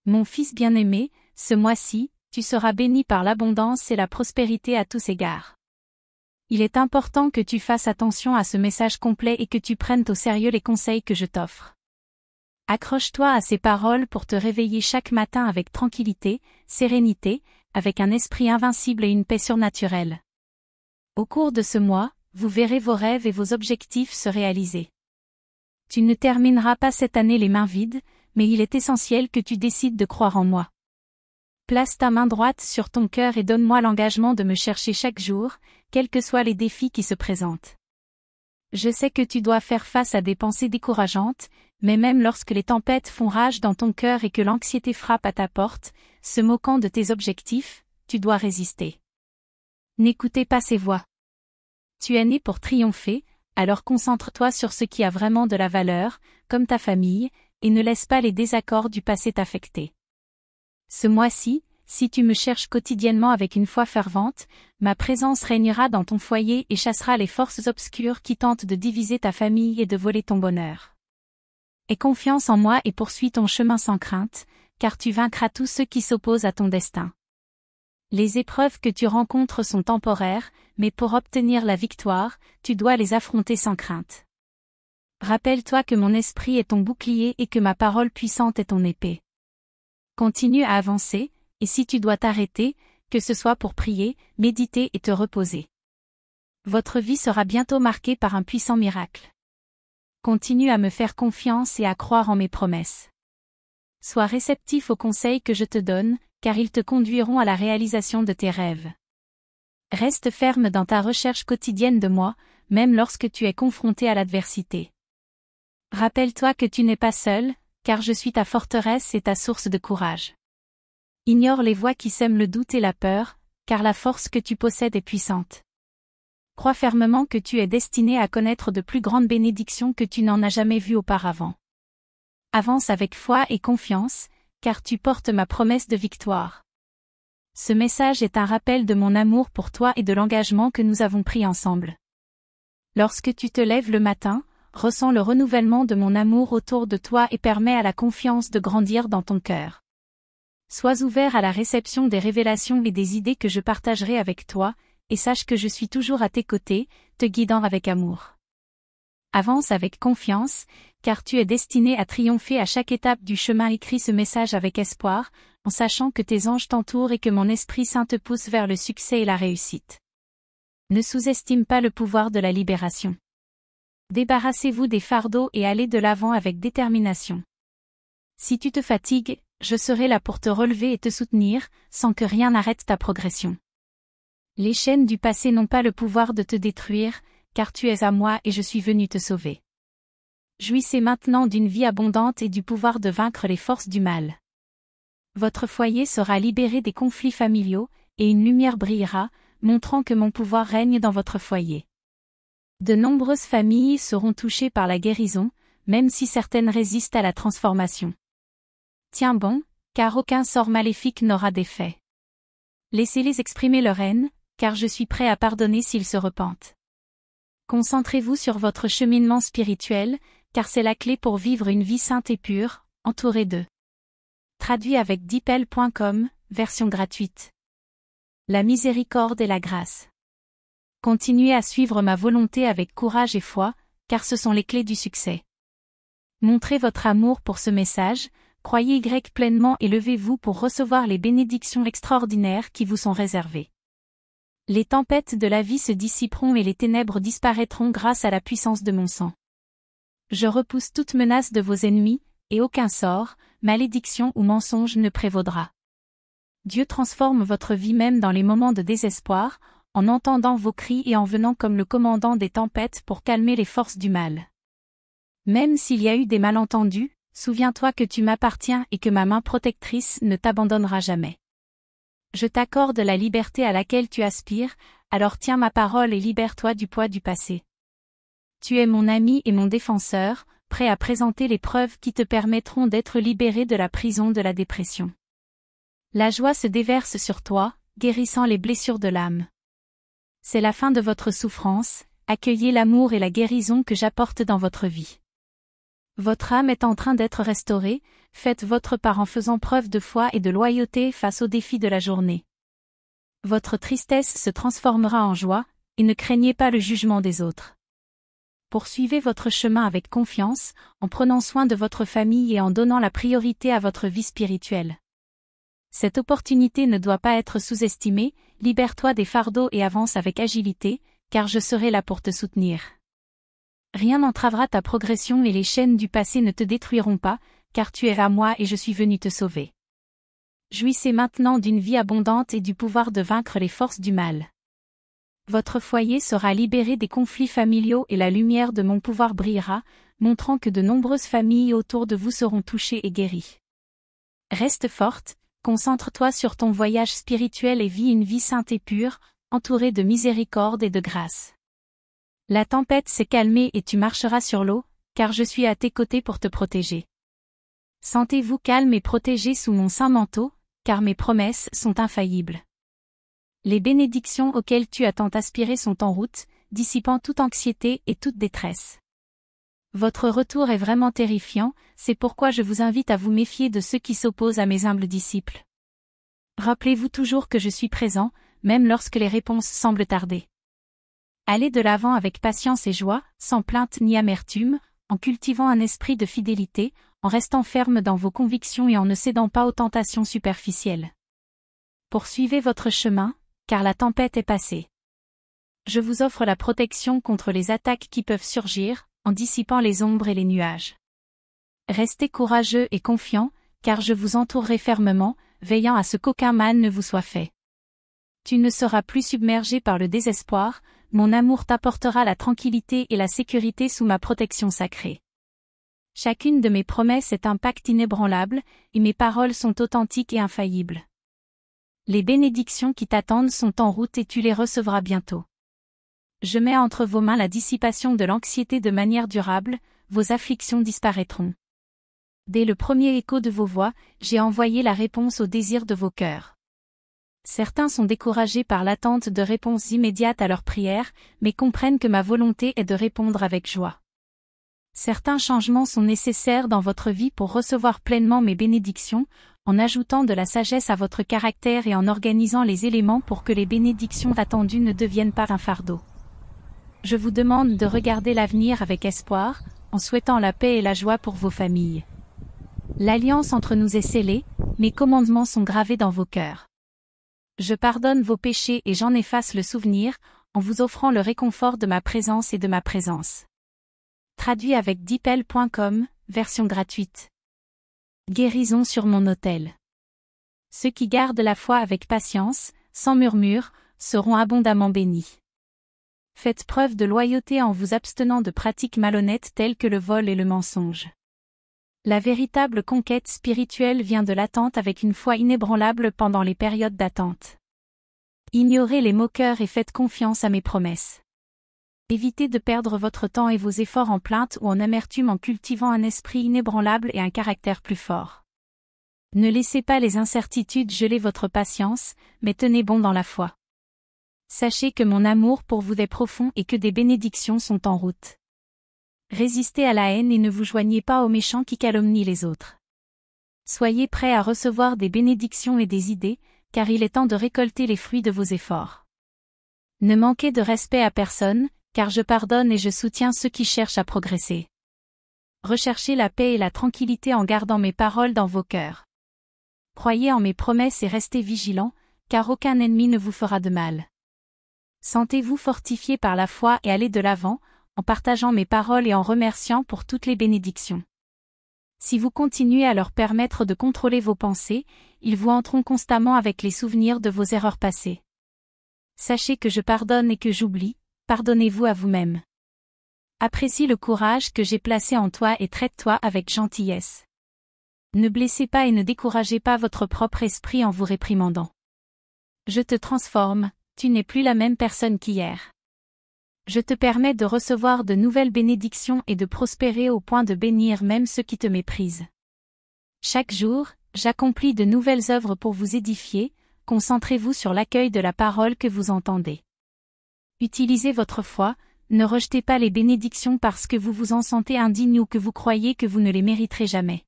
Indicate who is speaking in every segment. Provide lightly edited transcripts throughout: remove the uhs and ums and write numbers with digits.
Speaker 1: Mon fils bien-aimé, ce mois-ci, tu seras béni par l'abondance et la prospérité à tous égards. Il est important que tu fasses attention à ce message complet et que tu prennes au sérieux les conseils que je t'offre. Accroche-toi à ces paroles pour te réveiller chaque matin avec tranquillité, sérénité, avec un esprit invincible et une paix surnaturelle. Au cours de ce mois, vous verrez vos rêves et vos objectifs se réaliser. Tu ne termineras pas cette année les mains vides, mais il est essentiel que tu décides de croire en moi. Place ta main droite sur ton cœur et donne-moi l'engagement de me chercher chaque jour, quels que soient les défis qui se présentent. Je sais que tu dois faire face à des pensées décourageantes, mais même lorsque les tempêtes font rage dans ton cœur et que l'anxiété frappe à ta porte, se moquant de tes objectifs, tu dois résister. N'écoutez pas ces voix. Tu es né pour triompher, alors concentre-toi sur ce qui a vraiment de la valeur, comme ta famille, et ne laisse pas les désaccords du passé t'affecter. Ce mois-ci, si tu me cherches quotidiennement avec une foi fervente, ma présence régnera dans ton foyer et chassera les forces obscures qui tentent de diviser ta famille et de voler ton bonheur. Aie confiance en moi et poursuis ton chemin sans crainte, car tu vaincras tous ceux qui s'opposent à ton destin. Les épreuves que tu rencontres sont temporaires, mais pour obtenir la victoire, tu dois les affronter sans crainte. Rappelle-toi que mon esprit est ton bouclier et que ma parole puissante est ton épée. Continue à avancer, et si tu dois t'arrêter, que ce soit pour prier, méditer et te reposer. Votre vie sera bientôt marquée par un puissant miracle. Continue à me faire confiance et à croire en mes promesses. Sois réceptif aux conseils que je te donne, car ils te conduiront à la réalisation de tes rêves. Reste ferme dans ta recherche quotidienne de moi, même lorsque tu es confronté à l'adversité. Rappelle-toi que tu n'es pas seul, car je suis ta forteresse et ta source de courage. Ignore les voix qui sèment le doute et la peur, car la force que tu possèdes est puissante. Crois fermement que tu es destiné à connaître de plus grandes bénédictions que tu n'en as jamais vues auparavant. Avance avec foi et confiance, car tu portes ma promesse de victoire. Ce message est un rappel de mon amour pour toi et de l'engagement que nous avons pris ensemble. Lorsque tu te lèves le matin, ressens le renouvellement de mon amour autour de toi et permets à la confiance de grandir dans ton cœur. Sois ouvert à la réception des révélations et des idées que je partagerai avec toi, et sache que je suis toujours à tes côtés, te guidant avec amour. Avance avec confiance, car tu es destiné à triompher à chaque étape du chemin. Écris ce message avec espoir, en sachant que tes anges t'entourent et que mon Esprit Saint te pousse vers le succès et la réussite. Ne sous-estime pas le pouvoir de la libération. Débarrassez-vous des fardeaux et allez de l'avant avec détermination. Si tu te fatigues, je serai là pour te relever et te soutenir, sans que rien n'arrête ta progression. Les chaînes du passé n'ont pas le pouvoir de te détruire, car tu es à moi et je suis venu te sauver. Jouissez maintenant d'une vie abondante et du pouvoir de vaincre les forces du mal. Votre foyer sera libéré des conflits familiaux, et une lumière brillera, montrant que mon pouvoir règne dans votre foyer. De nombreuses familles seront touchées par la guérison, même si certaines résistent à la transformation. Tiens bon, car aucun sort maléfique n'aura d'effet. Laissez-les exprimer leur haine, car je suis prêt à pardonner s'ils se repentent. Concentrez-vous sur votre cheminement spirituel, car c'est la clé pour vivre une vie sainte et pure, entourée d'eux. Traduit avec dipel.com, version gratuite. La miséricorde et la grâce. Continuez à suivre ma volonté avec courage et foi, car ce sont les clés du succès. Montrez votre amour pour ce message, croyez pleinement et levez-vous pour recevoir les bénédictions extraordinaires qui vous sont réservées. Les tempêtes de la vie se dissiperont et les ténèbres disparaîtront grâce à la puissance de mon sang. Je repousse toute menace de vos ennemis, et aucun sort, malédiction ou mensonge ne prévaudra. Dieu transforme votre vie même dans les moments de désespoir, en entendant vos cris et en venant comme le commandant des tempêtes pour calmer les forces du mal. Même s'il y a eu des malentendus, souviens-toi que tu m'appartiens et que ma main protectrice ne t'abandonnera jamais. Je t'accorde la liberté à laquelle tu aspires, alors tiens ma parole et libère-toi du poids du passé. Tu es mon ami et mon défenseur, prêt à présenter les preuves qui te permettront d'être libéré de la prison de la dépression. La joie se déverse sur toi, guérissant les blessures de l'âme. C'est la fin de votre souffrance, accueillez l'amour et la guérison que j'apporte dans votre vie. Votre âme est en train d'être restaurée, Faites votre part en faisant preuve de foi et de loyauté face aux défis de la journée. Votre tristesse se transformera en joie, et ne craignez pas le jugement des autres. Poursuivez votre chemin avec confiance, en prenant soin de votre famille et en donnant la priorité à votre vie spirituelle. Cette opportunité ne doit pas être sous-estimée, libère-toi des fardeaux et avance avec agilité, car je serai là pour te soutenir. Rien n'entravera ta progression et les chaînes du passé ne te détruiront pas, car tu es à moi et je suis venu te sauver. Jouissez maintenant d'une vie abondante et du pouvoir de vaincre les forces du mal. Votre foyer sera libéré des conflits familiaux et la lumière de mon pouvoir brillera, montrant que de nombreuses familles autour de vous seront touchées et guéries. Reste forte, concentre-toi sur ton voyage spirituel et vis une vie sainte et pure, entourée de miséricorde et de grâce. La tempête s'est calmée et tu marcheras sur l'eau, car je suis à tes côtés pour te protéger. Sentez-vous calme et protégé sous mon saint manteau, car mes promesses sont infaillibles. Les bénédictions auxquelles tu as tant aspiré sont en route, dissipant toute anxiété et toute détresse. Votre retour est vraiment terrifiant, c'est pourquoi je vous invite à vous méfier de ceux qui s'opposent à mes humbles disciples. Rappelez-vous toujours que je suis présent, même lorsque les réponses semblent tarder. Allez de l'avant avec patience et joie, sans plainte ni amertume, en cultivant un esprit de fidélité, en restant ferme dans vos convictions et en ne cédant pas aux tentations superficielles. Poursuivez votre chemin, car la tempête est passée. Je vous offre la protection contre les attaques qui peuvent surgir, en dissipant les ombres et les nuages. Restez courageux et confiants, car je vous entourerai fermement, veillant à ce qu'aucun mal ne vous soit fait. Tu ne seras plus submergé par le désespoir, mon amour t'apportera la tranquillité et la sécurité sous ma protection sacrée. Chacune de mes promesses est un pacte inébranlable, et mes paroles sont authentiques et infaillibles. Les bénédictions qui t'attendent sont en route et tu les recevras bientôt. Je mets entre vos mains la dissipation de l'anxiété de manière durable, vos afflictions disparaîtront. Dès le premier écho de vos voix, j'ai envoyé la réponse aux désirs de vos cœurs. Certains sont découragés par l'attente de réponses immédiates à leurs prières, mais comprennent que ma volonté est de répondre avec joie. Certains changements sont nécessaires dans votre vie pour recevoir pleinement mes bénédictions, en ajoutant de la sagesse à votre caractère et en organisant les éléments pour que les bénédictions attendues ne deviennent pas un fardeau. Je vous demande de regarder l'avenir avec espoir, en souhaitant la paix et la joie pour vos familles. L'alliance entre nous est scellée, mes commandements sont gravés dans vos cœurs. Je pardonne vos péchés et j'en efface le souvenir, en vous offrant le réconfort de ma présence et de ma présence. Traduit avec DeepL.com, version gratuite. Guérison sur mon autel. Ceux qui gardent la foi avec patience, sans murmure, seront abondamment bénis. Faites preuve de loyauté en vous abstenant de pratiques malhonnêtes telles que le vol et le mensonge. La véritable conquête spirituelle vient de l'attente avec une foi inébranlable pendant les périodes d'attente. Ignorez les moqueurs et faites confiance à mes promesses. Évitez de perdre votre temps et vos efforts en plainte ou en amertume en cultivant un esprit inébranlable et un caractère plus fort. Ne laissez pas les incertitudes geler votre patience, mais tenez bon dans la foi. Sachez que mon amour pour vous est profond et que des bénédictions sont en route. Résistez à la haine et ne vous joignez pas aux méchants qui calomnient les autres. Soyez prêts à recevoir des bénédictions et des idées, car il est temps de récolter les fruits de vos efforts. Ne manquez de respect à personne, car je pardonne et je soutiens ceux qui cherchent à progresser. Recherchez la paix et la tranquillité en gardant mes paroles dans vos cœurs. Croyez en mes promesses et restez vigilants, car aucun ennemi ne vous fera de mal. Sentez-vous fortifiés par la foi et allez de l'avant, en partageant mes paroles et en remerciant pour toutes les bénédictions. Si vous continuez à leur permettre de contrôler vos pensées, ils vous hanteront constamment avec les souvenirs de vos erreurs passées. Sachez que je pardonne et que j'oublie, pardonnez-vous à vous-même. Apprécie le courage que j'ai placé en toi et traite-toi avec gentillesse. Ne blessez pas et ne découragez pas votre propre esprit en vous réprimandant. Je te transforme, tu n'es plus la même personne qu'hier. Je te permets de recevoir de nouvelles bénédictions et de prospérer au point de bénir même ceux qui te méprisent. Chaque jour, j'accomplis de nouvelles œuvres pour vous édifier, concentrez-vous sur l'accueil de la parole que vous entendez. Utilisez votre foi, ne rejetez pas les bénédictions parce que vous vous en sentez indigne ou que vous croyez que vous ne les mériterez jamais.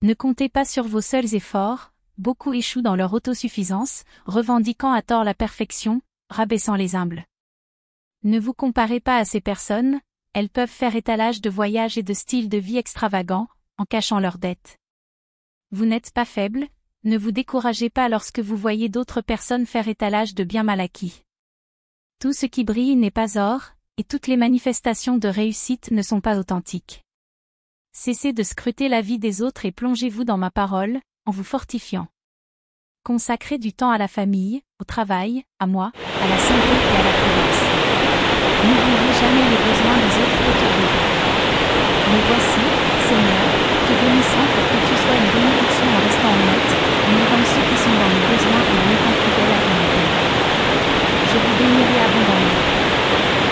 Speaker 1: Ne comptez pas sur vos seuls efforts, beaucoup échouent dans leur autosuffisance, revendiquant à tort la perfection, rabaissant les humbles. Ne vous comparez pas à ces personnes, elles peuvent faire étalage de voyages et de styles de vie extravagants, en cachant leurs dettes. Vous n'êtes pas faible, ne vous découragez pas lorsque vous voyez d'autres personnes faire étalage de biens mal acquis. Tout ce qui brille n'est pas or, et toutes les manifestations de réussite ne sont pas authentiques. Cessez de scruter la vie des autres et plongez-vous dans ma parole, en vous fortifiant. Consacrez du temps à la famille, au travail, à moi, à la santé et à la prudence. N'oubliez jamais les besoins des autres autour de vous. Me voici, Seigneur, te bénissant pour que tu sois une bénédiction en restant honnête, en aidant ceux qui sont dans le besoin et en étant fidèle à ton appel. Je vous bénirai abondamment.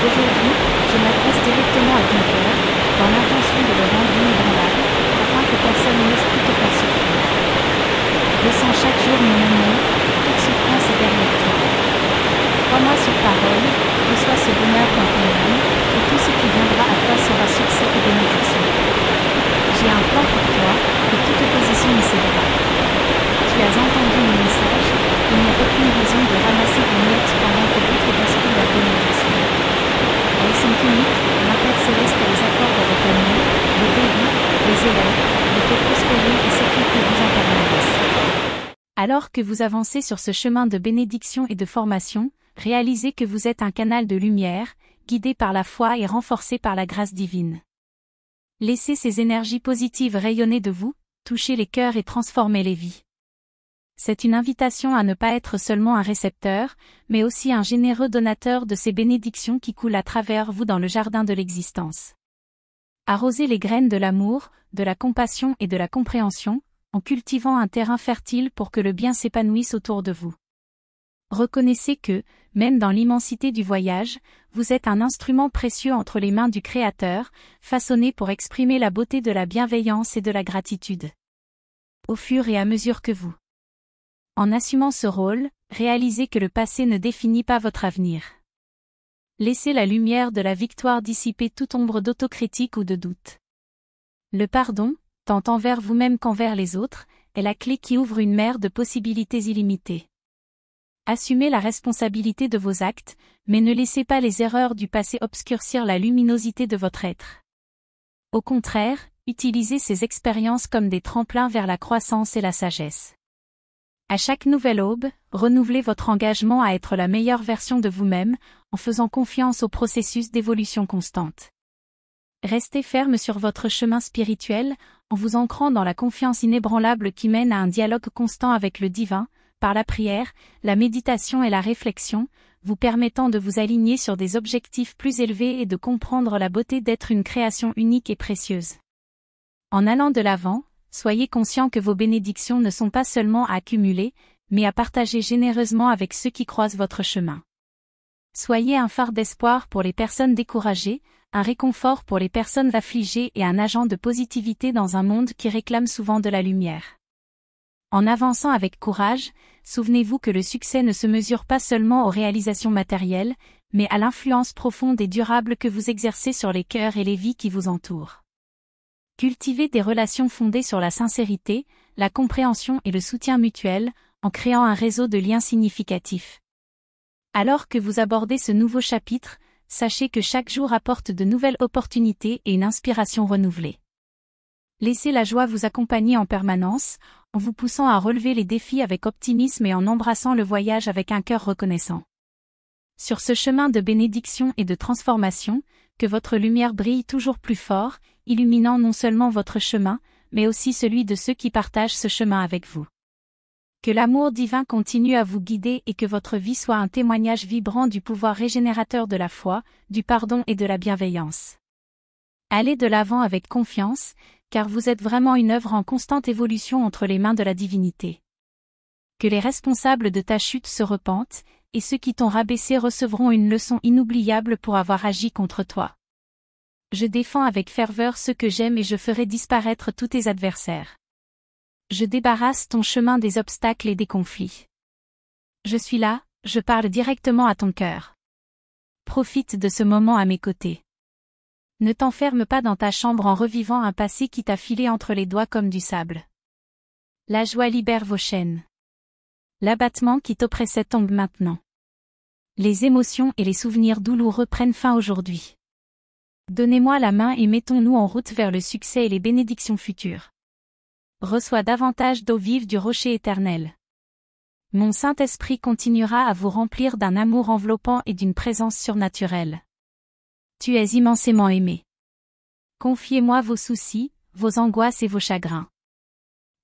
Speaker 1: Aujourd'hui, je m'adresse directement à ton cœur, dans l'intention de le rendre inébranlable, afin que personne n'ose plus te faire souffrir. Ressens chaque jour mon amour, toute souffrance est derrière toi. Crois-moi sur parole, reçois ce bonheur dans ton âme, et tout ce qui viendra à toi sera succès et bénédiction. J'ai un plan pour toi, et toute opposition n'y cédera. Tu as entendu mon message, il n'y a aucune raison de ramasser des miettes pendant que d'autres gaspillent la bénédiction. Elles sont uniques, l'impact céleste les accorde avec amour, les guérit, les élève, les fait prospérer et s'occupe de vous en permanence. Alors que vous avancez sur ce chemin de bénédiction et de formation, réalisez que vous êtes un canal de lumière, guidé par la foi et renforcé par la grâce divine. Laissez ces énergies positives rayonner de vous, toucher les cœurs et transformer les vies. C'est une invitation à ne pas être seulement un récepteur, mais aussi un généreux donateur de ces bénédictions qui coulent à travers vous dans le jardin de l'existence. Arrosez les graines de l'amour, de la compassion et de la compréhension, en cultivant un terrain fertile pour que le bien s'épanouisse autour de vous. Reconnaissez que, même dans l'immensité du voyage, vous êtes un instrument précieux entre les mains du Créateur, façonné pour exprimer la beauté de la bienveillance et de la gratitude. Au fur et à mesure que vous en assumant ce rôle, réalisez que le passé ne définit pas votre avenir. Laissez la lumière de la victoire dissiper toute ombre d'autocritique ou de doute. Le pardon, tant envers vous-même qu'envers les autres, est la clé qui ouvre une mer de possibilités illimitées. Assumez la responsabilité de vos actes, mais ne laissez pas les erreurs du passé obscurcir la luminosité de votre être. Au contraire, utilisez ces expériences comme des tremplins vers la croissance et la sagesse. À chaque nouvelle aube, renouvelez votre engagement à être la meilleure version de vous-même, en faisant confiance au processus d'évolution constante. Restez ferme sur votre chemin spirituel, en vous ancrant dans la confiance inébranlable qui mène à un dialogue constant avec le divin, par la prière, la méditation et la réflexion, vous permettant de vous aligner sur des objectifs plus élevés et de comprendre la beauté d'être une création unique et précieuse. En allant de l'avant, soyez conscient que vos bénédictions ne sont pas seulement à accumuler, mais à partager généreusement avec ceux qui croisent votre chemin. Soyez un phare d'espoir pour les personnes découragées, un réconfort pour les personnes affligées et un agent de positivité dans un monde qui réclame souvent de la lumière. En avançant avec courage, souvenez-vous que le succès ne se mesure pas seulement aux réalisations matérielles, mais à l'influence profonde et durable que vous exercez sur les cœurs et les vies qui vous entourent. Cultivez des relations fondées sur la sincérité, la compréhension et le soutien mutuel, en créant un réseau de liens significatifs. Alors que vous abordez ce nouveau chapitre, sachez que chaque jour apporte de nouvelles opportunités et une inspiration renouvelée. Laissez la joie vous accompagner en permanence, en vous poussant à relever les défis avec optimisme et en embrassant le voyage avec un cœur reconnaissant. Sur ce chemin de bénédiction et de transformation, que votre lumière brille toujours plus fort, illuminant non seulement votre chemin, mais aussi celui de ceux qui partagent ce chemin avec vous. Que l'amour divin continue à vous guider et que votre vie soit un témoignage vibrant du pouvoir régénérateur de la foi, du pardon et de la bienveillance. Allez de l'avant avec confiance, car vous êtes vraiment une œuvre en constante évolution entre les mains de la divinité. Que les responsables de ta chute se repentent, et ceux qui t'ont rabaissé recevront une leçon inoubliable pour avoir agi contre toi. Je défends avec ferveur ceux que j'aime et je ferai disparaître tous tes adversaires. Je débarrasse ton chemin des obstacles et des conflits. Je suis là, je parle directement à ton cœur. Profite de ce moment à mes côtés. Ne t'enferme pas dans ta chambre en revivant un passé qui t'a filé entre les doigts comme du sable. La joie libère vos chaînes. L'abattement qui t'oppressait tombe maintenant. Les émotions et les souvenirs douloureux prennent fin aujourd'hui. Donnez-moi la main et mettons-nous en route vers le succès et les bénédictions futures. Reçois davantage d'eau vive du rocher éternel. Mon Saint-Esprit continuera à vous remplir d'un amour enveloppant et d'une présence surnaturelle. Tu es immensément aimé. Confiez-moi vos soucis, vos angoisses et vos chagrins.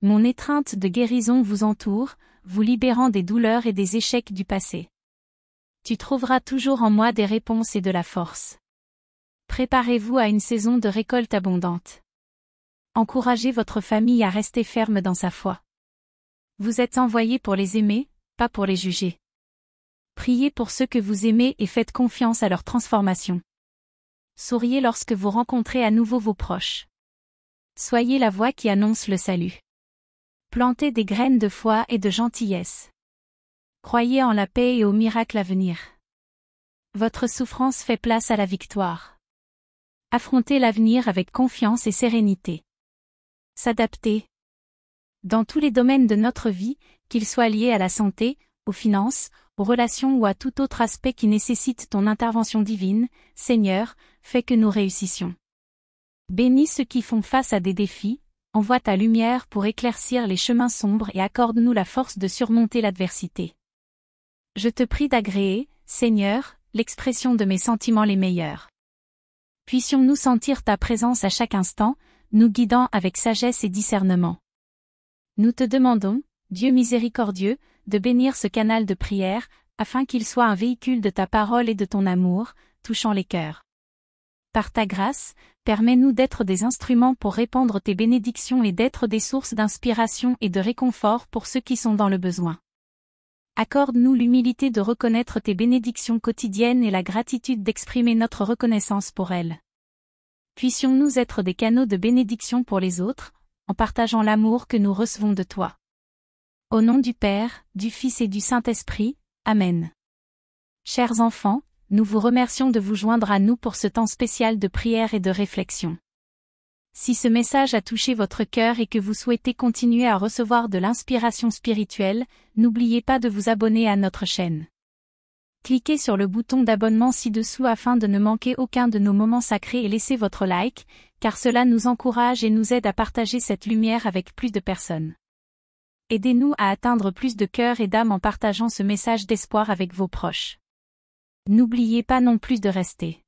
Speaker 1: Mon étreinte de guérison vous entoure, vous libérant des douleurs et des échecs du passé. Tu trouveras toujours en moi des réponses et de la force. Préparez-vous à une saison de récolte abondante. Encouragez votre famille à rester ferme dans sa foi. Vous êtes envoyés pour les aimer, pas pour les juger. Priez pour ceux que vous aimez et faites confiance à leur transformation. Souriez lorsque vous rencontrez à nouveau vos proches. Soyez la voix qui annonce le salut. Plantez des graines de foi et de gentillesse. Croyez en la paix et au miracle à venir. Votre souffrance fait place à la victoire. Affrontez l'avenir avec confiance et sérénité. S'adapter. Dans tous les domaines de notre vie, qu'ils soient liés à la santé, aux finances, aux relations ou à tout autre aspect qui nécessite ton intervention divine, Seigneur, fais que nous réussissions. Bénis ceux qui font face à des défis, envoie ta lumière pour éclaircir les chemins sombres et accorde-nous la force de surmonter l'adversité. Je te prie d'agréer, Seigneur, l'expression de mes sentiments les meilleurs. Puissions-nous sentir ta présence à chaque instant, nous guidant avec sagesse et discernement. Nous te demandons, Dieu miséricordieux, de bénir ce canal de prière, afin qu'il soit un véhicule de ta parole et de ton amour, touchant les cœurs. Par ta grâce, permets-nous d'être des instruments pour répandre tes bénédictions et d'être des sources d'inspiration et de réconfort pour ceux qui sont dans le besoin. Accorde-nous l'humilité de reconnaître tes bénédictions quotidiennes et la gratitude d'exprimer notre reconnaissance pour elles. Puissions-nous être des canaux de bénédiction pour les autres, en partageant l'amour que nous recevons de toi. Au nom du Père, du Fils et du Saint-Esprit, Amen. Chers enfants, nous vous remercions de vous joindre à nous pour ce temps spécial de prière et de réflexion. Si ce message a touché votre cœur et que vous souhaitez continuer à recevoir de l'inspiration spirituelle, n'oubliez pas de vous abonner à notre chaîne. Cliquez sur le bouton d'abonnement ci-dessous afin de ne manquer aucun de nos moments sacrés et laissez votre like, car cela nous encourage et nous aide à partager cette lumière avec plus de personnes. Aidez-nous à atteindre plus de cœurs et d'âmes en partageant ce message d'espoir avec vos proches. N'oubliez pas non plus de rester